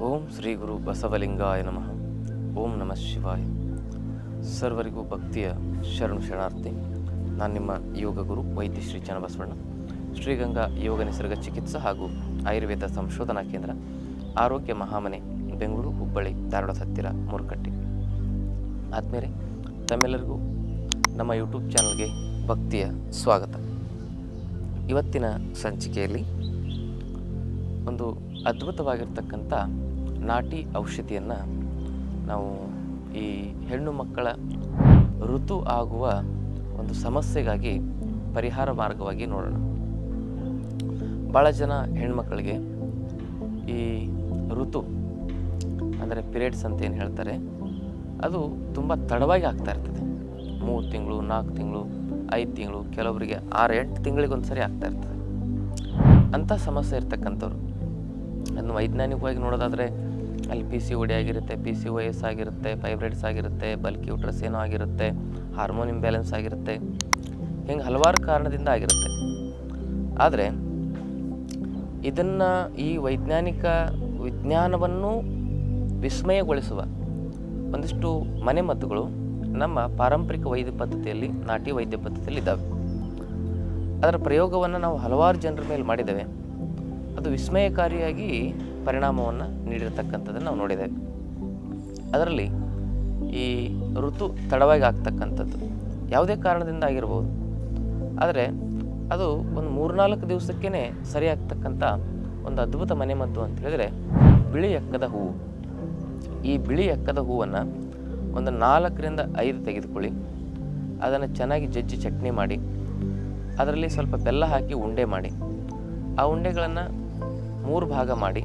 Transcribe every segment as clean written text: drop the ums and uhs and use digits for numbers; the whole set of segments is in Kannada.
ಓಂ ಶ್ರೀ ಗುರು ಬಸವಲಿಂಗಾಯ ನಮಃ. ಓಂ ನಮಃ ಶಿವಾಯ. ಸರ್ವರಿಗೂ ಭಕ್ತಿಯ ಶರಣಾರ್ಥಿ. ನಾನು ನಿಮ್ಮ ಯೋಗ ಗುರು ವೈದ್ಯ ಶ್ರೀ ಚನ್ನಬಸವಣ್ಣ, ಶ್ರೀಗಂಗಾ ಯೋಗ ನಿಸರ್ಗ ಚಿಕಿತ್ಸಾ ಹಾಗೂ ಆಯುರ್ವೇದ ಸಂಶೋಧನಾ ಕೇಂದ್ರ, ಆರೋಗ್ಯ ಮಹಾಮನೆ, ಬೆಂಗಳೂರು, ಹುಬ್ಬಳ್ಳಿ, ಧಾರವಾಡ ಹತ್ತಿರ ಮೂರ್ಕಟ್ಟಿ. ಆದಮೇಲೆ ತಮ್ಮೆಲ್ಲರಿಗೂ ನಮ್ಮ ಯೂಟ್ಯೂಬ್ ಚಾನಲ್ಗೆ ಭಕ್ತಿಯ ಸ್ವಾಗತ. ಇವತ್ತಿನ ಸಂಚಿಕೆಯಲ್ಲಿ ಒಂದು ಅದ್ಭುತವಾಗಿರ್ತಕ್ಕಂಥ ನಾಟಿ ಔಷಧಿಯನ್ನು ನಾವು ಈ ಹೆಣ್ಣು ಮಕ್ಕಳ ಋತು ಆಗುವ ಒಂದು ಸಮಸ್ಯೆಗಾಗಿ ಪರಿಹಾರ ಮಾರ್ಗವಾಗಿ ನೋಡೋಣ. ಭಾಳ ಜನ ಹೆಣ್ಮಕ್ಕಳಿಗೆ ಈ ಋತು ಅಂದರೆ ಪಿರಿಯಡ್ಸ್ ಅಂತ ಏನು ಹೇಳ್ತಾರೆ, ಅದು ತುಂಬ ತಡವಾಗಿ ಆಗ್ತಾ ಇರ್ತದೆ. 3 ತಿಂಗಳು, 4 ತಿಂಗಳು, 5 ತಿಂಗಳು, ಕೆಲವರಿಗೆ 6-8 ತಿಂಗಳಿಗೊಂದು ಸರಿ ಆಗ್ತಾ ಇರ್ತದೆ. ಅಂಥ ಸಮಸ್ಯೆ ಇರ್ತಕ್ಕಂಥವ್ರು ಅದನ್ನು ವೈಜ್ಞಾನಿಕವಾಗಿ ನೋಡೋದಾದರೆ ಅಲ್ಲಿ PCOD ಆಗಿರುತ್ತೆ, PCOS ಆಗಿರುತ್ತೆ, ಫೈಬ್ರೈಡ್ಸ್ ಆಗಿರುತ್ತೆ, ಬಲ್ಕಿ ಯೂಟ್ರಸ್ ಏನೋ ಆಗಿರುತ್ತೆ, ಹಾರ್ಮೋನ್ ಇಂಬ್ಯಾಲೆನ್ಸ್ ಆಗಿರುತ್ತೆ, ಹಿಂಗೆ ಹಲವಾರು ಕಾರಣದಿಂದ ಆಗಿರುತ್ತೆ. ಆದರೆ ಇದನ್ನು ಈ ವೈಜ್ಞಾನಿಕ ವಿಜ್ಞಾನವನ್ನು ವಿಸ್ಮಯಗೊಳಿಸುವ ಒಂದಿಷ್ಟು ಮನೆಮದ್ದುಗಳು ನಮ್ಮ ಪಾರಂಪರಿಕ ವೈದ್ಯ ಪದ್ಧತಿಯಲ್ಲಿ, ನಾಟಿ ವೈದ್ಯ ಪದ್ಧತಿಯಲ್ಲಿ ಇದ್ದಾವೆ. ಅದರ ಪ್ರಯೋಗವನ್ನು ನಾವು ಹಲವಾರು ಜನರ ಮೇಲೆ ಮಾಡಿದ್ದೇವೆ. ಅದು ವಿಸ್ಮಯಕಾರಿಯಾಗಿ ಪರಿಣಾಮವನ್ನು ನೀಡಿರತಕ್ಕಂಥದ್ದನ್ನು ನಾವು ನೋಡಿದ್ದೇವೆ. ಅದರಲ್ಲಿ ಈ ಋತು ತಡವಾಗಿ ಆಗ್ತಕ್ಕಂಥದ್ದು ಯಾವುದೇ ಕಾರಣದಿಂದ ಆಗಿರ್ಬೋದು, ಆದರೆ ಅದು ಒಂದು 3-4 ದಿವಸಕ್ಕೇ ಸರಿಯಾಗ್ತಕ್ಕಂಥ ಒಂದು ಅದ್ಭುತ ಮನೆಮದ್ದು ಅಂತ ಹೇಳಿದರೆ ಬಿಳಿ ಎಕ್ಕದ ಹೂವು. ಈ ಬಿಳಿ ಎಕ್ಕದ ಹೂವನ್ನು ಒಂದು 4-5 ತೆಗೆದುಕೊಳ್ಳಿ. ಅದನ್ನು ಚೆನ್ನಾಗಿ ಜಜ್ಜಿ ಚಟ್ನಿ ಮಾಡಿ, ಅದರಲ್ಲಿ ಸ್ವಲ್ಪ ಬೆಲ್ಲ ಹಾಕಿ ಉಂಡೆ ಮಾಡಿ, ಆ ಉಂಡೆಗಳನ್ನು 3 ಭಾಗ ಮಾಡಿ,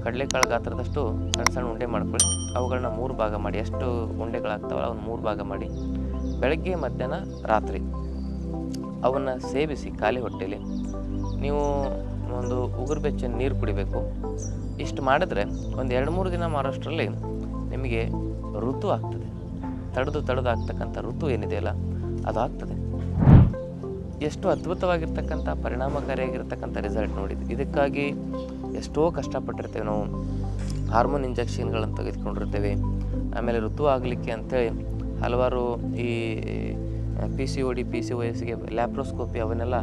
ಕಡಲೆಕಾಳು ಗಾತ್ರದಷ್ಟು ಸಣ್ಣ ಸಣ್ಣ ಉಂಡೆ ಮಾಡ್ಕೊಳ್ಳಿ. ಅವುಗಳನ್ನ 3 ಭಾಗ ಮಾಡಿ, ಎಷ್ಟು ಉಂಡೆಗಳಾಗ್ತಾವಲ್ಲ ಅವನ್ನ 3 ಭಾಗ ಮಾಡಿ, ಬೆಳಗ್ಗೆ ಮಧ್ಯಾಹ್ನ ರಾತ್ರಿ ಅವನ್ನು ಸೇವಿಸಿ ಖಾಲಿ ಹೊಟ್ಟೆಯಲ್ಲಿ ನೀವು ಒಂದು ಉಗುರು ಬೆಚ್ಚನೆ ನೀರು ಕುಡಿಬೇಕು. ಇಷ್ಟು ಮಾಡಿದ್ರೆ ಒಂದು 2-3 ದಿನ ಮಾಡೋಷ್ಟರಲ್ಲಿ ನಿಮಗೆ ಋತು ಆಗ್ತದೆ. ತಡೆದು ಆಗ್ತಕ್ಕಂಥ ಋತು ಏನಿದೆಯಲ್ಲ ಅದು ಆಗ್ತದೆ. ಎಷ್ಟು ಅದ್ಭುತವಾಗಿರ್ತಕ್ಕಂಥ ಪರಿಣಾಮಕಾರಿಯಾಗಿರ್ತಕ್ಕಂಥ ರಿಸಲ್ಟ್ ನೋಡಿದ್ವಿ. ಇದಕ್ಕಾಗಿ ಎಷ್ಟೋ ಕಷ್ಟಪಟ್ಟಿರ್ತೇವೆ ನಾವು. ಹಾರ್ಮೋನ್ ಇಂಜೆಕ್ಷನ್ಗಳನ್ನು ತೆಗೆದುಕೊಂಡಿರ್ತೇವೆ. ಆಮೇಲೆ ಋತು ಆಗಲಿಕ್ಕೆ ಅಂಥೇಳಿ ಹಲವಾರು ಈ PCOD, PCOSಗೆ ಲ್ಯಾಪ್ರೋಸ್ಕೋಪಿ ಅವನ್ನೆಲ್ಲ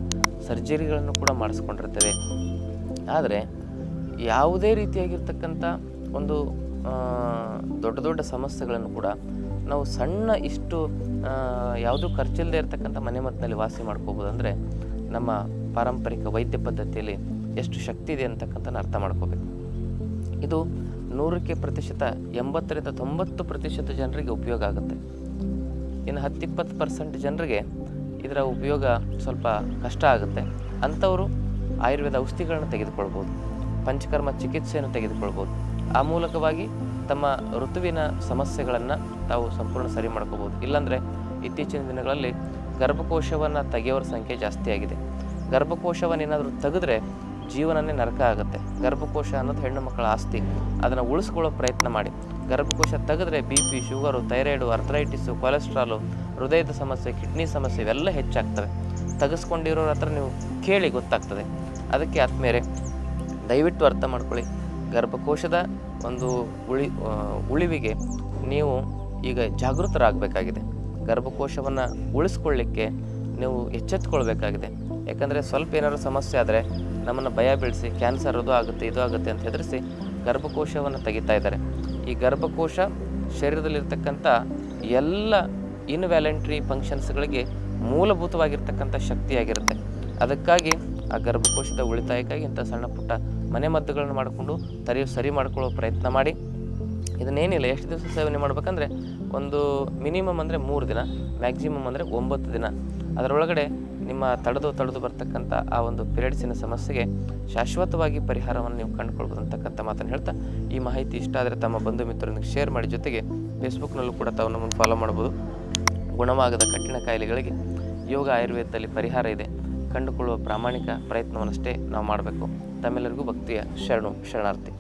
ಸರ್ಜರಿಗಳನ್ನು ಕೂಡ ಮಾಡಿಸ್ಕೊಂಡಿರ್ತೇವೆ. ಆದರೆ ಯಾವುದೇ ರೀತಿಯಾಗಿರ್ತಕ್ಕಂಥ ಒಂದು ದೊಡ್ಡ ಸಮಸ್ಯೆಗಳನ್ನು ಕೂಡ ನಾವು ಸಣ್ಣ ಇಷ್ಟು ಯಾವುದೂ ಖರ್ಚಿಲ್ಲದೆ ಇರತಕ್ಕಂಥ ಮನೆಮದ್ದಿನಲ್ಲಿ ವಾಸಿ ಮಾಡ್ಕೋಬೋದು. ಅಂದರೆ ನಮ್ಮ ಪಾರಂಪರಿಕ ವೈದ್ಯ ಪದ್ಧತಿಯಲ್ಲಿ ಎಷ್ಟು ಶಕ್ತಿ ಇದೆ ಅಂತಕ್ಕಂಥದ್ದು ಅರ್ಥ ಮಾಡ್ಕೋಬೇಕು. ಇದು 100% 80-90% ಜನರಿಗೆ ಉಪಯೋಗ ಆಗುತ್ತೆ. ಇನ್ನು 10-20% ಜನರಿಗೆ ಇದರ ಉಪಯೋಗ ಸ್ವಲ್ಪ ಕಷ್ಟ ಆಗುತ್ತೆ. ಅಂಥವರು ಆಯುರ್ವೇದ ಔಷಧಿಗಳನ್ನು ತೆಗೆದುಕೊಳ್ಬೋದು, ಪಂಚಕರ್ಮ ಚಿಕಿತ್ಸೆಯನ್ನು ತೆಗೆದುಕೊಳ್ಬೋದು. ಆ ಮೂಲಕವಾಗಿ ತಮ್ಮ ಋತುವಿನ ಸಮಸ್ಯೆಗಳನ್ನು ತಾವು ಸಂಪೂರ್ಣ ಸರಿ ಮಾಡ್ಕೋಬೋದು. ಇಲ್ಲಾಂದರೆ ಇತ್ತೀಚಿನ ದಿನಗಳಲ್ಲಿ ಗರ್ಭಕೋಶವನ್ನು ತೆಗೆಯೋರ ಸಂಖ್ಯೆ ಜಾಸ್ತಿ ಆಗಿದೆ. ಗರ್ಭಕೋಶವನ್ನು ಏನಾದರೂ ತೆಗೆದ್ರೆ ಜೀವನನೇ ನರಕ ಆಗುತ್ತೆ. ಗರ್ಭಕೋಶ ಅನ್ನೋದು ಹೆಣ್ಣು ಮಕ್ಕಳ ಆಸ್ತಿ. ಅದನ್ನು ಉಳಿಸ್ಕೊಳ್ಳೋ ಪ್ರಯತ್ನ ಮಾಡಿ. ಗರ್ಭಕೋಶ ತೆಗೆದ್ರೆ BP, ಶುಗರು, ಥೈರಾಯ್ಡು, ಅರ್ಥರೈಟಿಸು, ಕೊಲೆಸ್ಟ್ರಾಲು, ಹೃದಯದ ಸಮಸ್ಯೆ, ಕಿಡ್ನಿ ಸಮಸ್ಯೆ ಇವೆಲ್ಲ ಹೆಚ್ಚಾಗ್ತವೆ. ತೆಗೆಸ್ಕೊಂಡಿರೋರ ಹತ್ರ ನೀವು ಕೇಳಿ ಗೊತ್ತಾಗ್ತದೆ. ಅದಕ್ಕೆ ಆದಮೇಲೆ ದಯವಿಟ್ಟು ಅರ್ಥ ಮಾಡ್ಕೊಳ್ಳಿ, ಗರ್ಭಕೋಶದ ಒಂದು ಉಳಿವಿಗೆ ನೀವು ಈಗ ಜಾಗೃತರಾಗಬೇಕಾಗಿದೆ. ಗರ್ಭಕೋಶವನ್ನು ಉಳಿಸ್ಕೊಳ್ಳಿಕ್ಕೆ ನೀವು ಎಚ್ಚೆತ್ತುಕೊಳ್ಬೇಕಾಗಿದೆ. ಯಾಕಂದರೆ ಸ್ವಲ್ಪ ಏನಾದರೂ ಸಮಸ್ಯೆ ಆದರೆ ನಮ್ಮನ್ನು ಭಯ ಬೀಳಿಸಿ ಕ್ಯಾನ್ಸರ್ ಅದು ಆಗುತ್ತೆ ಇದು ಆಗುತ್ತೆ ಅಂತ ಹೆದರಿಸಿ ಗರ್ಭಕೋಶವನ್ನು ತೆಗಿತಾ ಇದ್ದಾರೆ. ಈ ಗರ್ಭಕೋಶ ಶರೀರದಲ್ಲಿರ್ತಕ್ಕಂಥ ಎಲ್ಲ ಇನ್ವ್ಯಾಲೆಂಟ್ರಿ ಫಂಕ್ಷನ್ಸ್ಗಳಿಗೆ ಮೂಲಭೂತವಾಗಿರ್ತಕ್ಕಂಥ ಶಕ್ತಿಯಾಗಿರುತ್ತೆ. ಅದಕ್ಕಾಗಿ ಆ ಗರ್ಭಕೋಶದ ಉಳಿತಾಯಕ್ಕಾಗಿ ಇಂಥ ಸಣ್ಣ ಪುಟ್ಟ ಮನೆಮದ್ದುಗಳನ್ನು ಮಾಡಿಕೊಂಡು ಸರಿ ಮಾಡ್ಕೊಳ್ಳೋ ಪ್ರಯತ್ನ ಮಾಡಿ. ಇದನ್ನೇನಿಲ್ಲ, ಎಷ್ಟು ದಿವಸ ಸೇವನೆ ಮಾಡ್ಬೇಕಂದ್ರೆ ಒಂದು ಮಿನಿಮಮ್ ಅಂದರೆ 3 ದಿನ, ಮ್ಯಾಕ್ಸಿಮಮ್ ಅಂದರೆ 9 ದಿನ. ಅದರೊಳಗಡೆ ನಿಮ್ಮ ತಡೆದು ಬರ್ತಕ್ಕಂಥ ಆ ಒಂದು ಪಿರಿಯಡ್ಸಿನ ಸಮಸ್ಯೆಗೆ ಶಾಶ್ವತವಾಗಿ ಪರಿಹಾರವನ್ನು ನೀವು ಕಂಡುಕೊಳ್ಬೋದು ಅಂತಕ್ಕಂಥ ಮಾತನ್ನು ಹೇಳ್ತಾ, ಈ ಮಾಹಿತಿ ಇಷ್ಟ ಆದರೆ ತಮ್ಮ ಬಂಧು ಮಿತ್ರರೊಂದಿಗೆ ಶೇರ್ ಮಾಡಿ. ಜೊತೆಗೆ ಫೇಸ್ಬುಕ್ನಲ್ಲೂ ಕೂಡ ತಾವು ನಮ್ಮನ್ನು ಫಾಲೋ ಮಾಡ್ಬೋದು. ಗುಣವಾಗದ ಕಠಿಣ ಕಾಯಿಲೆಗಳಿಗೆ ಯೋಗ ಆಯುರ್ವೇದದಲ್ಲಿ ಪರಿಹಾರ ಇದೆ. ಕಂಡುಕೊಳ್ಳುವ ಪ್ರಾಮಾಣಿಕ ಪ್ರಯತ್ನವನ್ನಷ್ಟೇ ನಾವು ಮಾಡಬೇಕು. ತಮ್ಮೆಲ್ಲರಿಗೂ ಭಕ್ತಿಯ ಶರಣಾರ್ಥಿ.